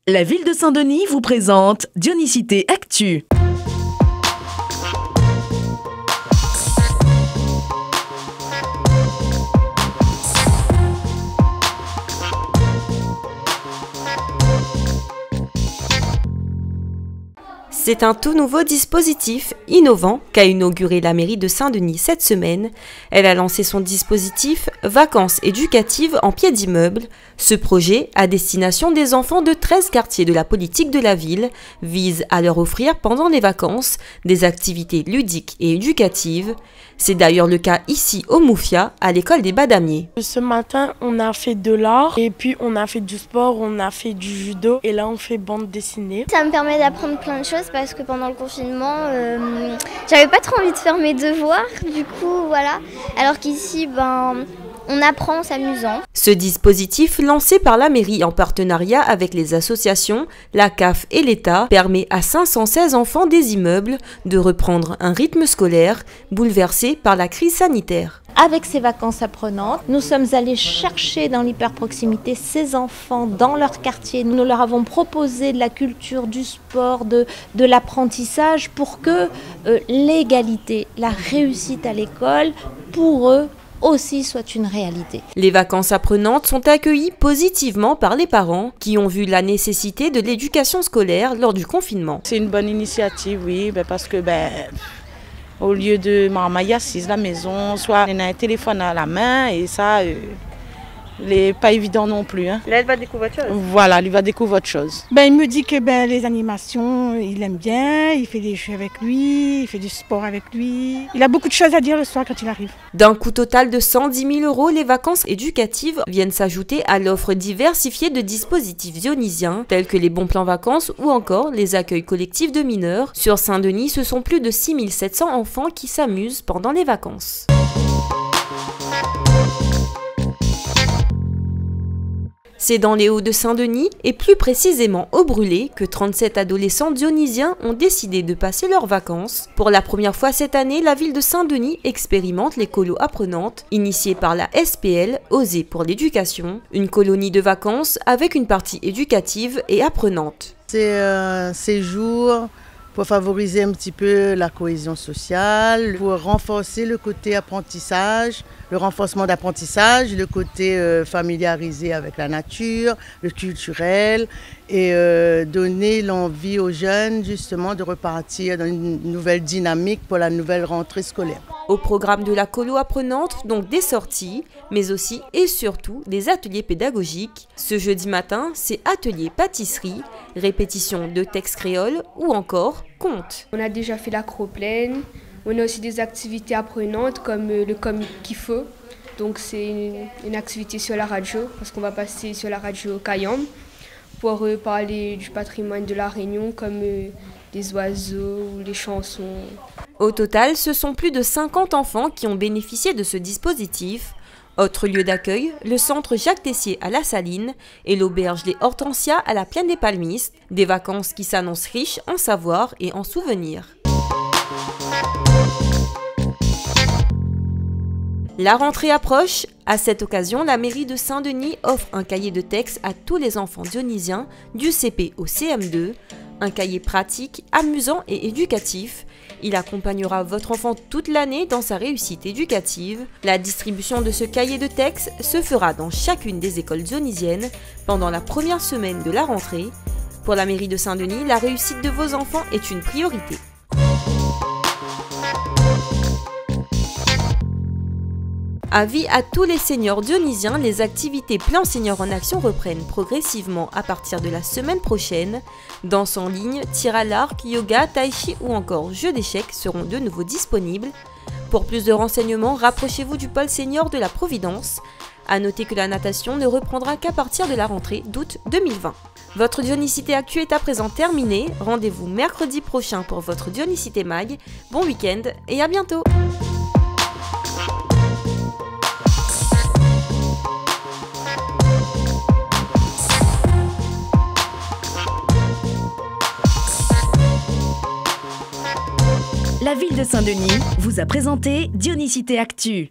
La ville de Saint-Denis vous présente Dionicité Actu. C'est un tout nouveau dispositif innovant qu'a inauguré la mairie de Saint-Denis cette semaine. Elle a lancé son dispositif Vacances éducatives en pied d'immeuble. Ce projet, à destination des enfants de 13 quartiers de la politique de la ville, vise à leur offrir pendant les vacances des activités ludiques et éducatives. C'est d'ailleurs le cas ici au Moufia, à l'école des Badamiers. Ce matin, on a fait de l'art et puis on a fait du sport, on a fait du judo et là on fait bande dessinée. Ça me permet d'apprendre plein de choses parce que pendant le confinement, j'avais pas trop envie de faire mes devoirs, du coup voilà. Alors qu'ici, on apprend en s'amusant. Ce dispositif, lancé par la mairie en partenariat avec les associations, la CAF et l'État, permet à 516 enfants des immeubles de reprendre un rythme scolaire bouleversé par la crise sanitaire. Avec ces vacances apprenantes, nous sommes allés chercher dans l'hyperproximité ces enfants dans leur quartier. Nous leur avons proposé de la culture, du sport, de l'apprentissage pour que l'égalité, la réussite à l'école, pour eux, aussi soit une réalité. Les vacances apprenantes sont accueillies positivement par les parents qui ont vu la nécessité de l'éducation scolaire lors du confinement. C'est une bonne initiative, oui, parce que au lieu de maman y assise à la maison, soit on a un téléphone à la main et ça, n'est pas évident non plus. Hein. Là, elle va découvrir autre chose. Voilà, elle va découvrir autre chose. Il me dit que les animations, il aime bien, il fait des jeux avec lui, il fait du sport avec lui. Il a beaucoup de choses à dire le soir quand il arrive. D'un coût total de 110 000 €, les vacances éducatives viennent s'ajouter à l'offre diversifiée de dispositifs dionysiens, tels que les bons plans vacances ou encore les accueils collectifs de mineurs. Sur Saint-Denis, ce sont plus de 6 700 enfants qui s'amusent pendant les vacances. C'est dans les Hauts-de-Saint-Denis, et plus précisément au Brûlé, que 37 adolescents dionysiens ont décidé de passer leurs vacances. Pour la première fois cette année, la ville de Saint-Denis expérimente les colos apprenantes, initiées par la SPL, Oser pour l'éducation, une colonie de vacances avec une partie éducative et apprenante. C'est un séjour pour favoriser un petit peu la cohésion sociale, pour renforcer le côté apprentissage, le renforcement d'apprentissage, le côté familiarisé avec la nature, le culturel et donner l'envie aux jeunes justement de repartir dans une nouvelle dynamique pour la nouvelle rentrée scolaire. Au programme de la colo apprenante, donc des sorties, mais aussi et surtout des ateliers pédagogiques. Ce jeudi matin, c'est atelier pâtisserie, répétition de textes créoles ou encore contes. On a déjà fait l'acroplène, on a aussi des activités apprenantes comme le Comme qu'il faut. Donc c'est une activité sur la radio, parce qu'on va passer sur la radio Kayam pour parler du patrimoine de la Réunion comme des oiseaux ou les chansons. Au total, ce sont plus de 50 enfants qui ont bénéficié de ce dispositif. Autre lieu d'accueil, le centre Jacques Tessier à La Saline et l'auberge Les Hortensias à la Plaine des Palmistes. Des vacances qui s'annoncent riches en savoir et en souvenirs. La rentrée approche. À cette occasion, la mairie de Saint-Denis offre un cahier de texte à tous les enfants dionysiens du CP au CM2. Un cahier pratique, amusant et éducatif. Il accompagnera votre enfant toute l'année dans sa réussite éducative. La distribution de ce cahier de texte se fera dans chacune des écoles dionysiennes pendant la première semaine de la rentrée. Pour la mairie de Saint-Denis, la réussite de vos enfants est une priorité. Avis à tous les seniors dionysiens, les activités Plan Senior en Action reprennent progressivement à partir de la semaine prochaine. Danse en ligne, tir à l'arc, yoga, tai chi ou encore jeux d'échecs seront de nouveau disponibles. Pour plus de renseignements, rapprochez-vous du pôle senior de la Providence. À noter que la natation ne reprendra qu'à partir de la rentrée d'août 2020. Votre Dionicité Actu est à présent terminée. Rendez-vous mercredi prochain pour votre Dionicité Mag. Bon week-end et à bientôt! La ville de Saint-Denis vous a présenté Dionicité Actu.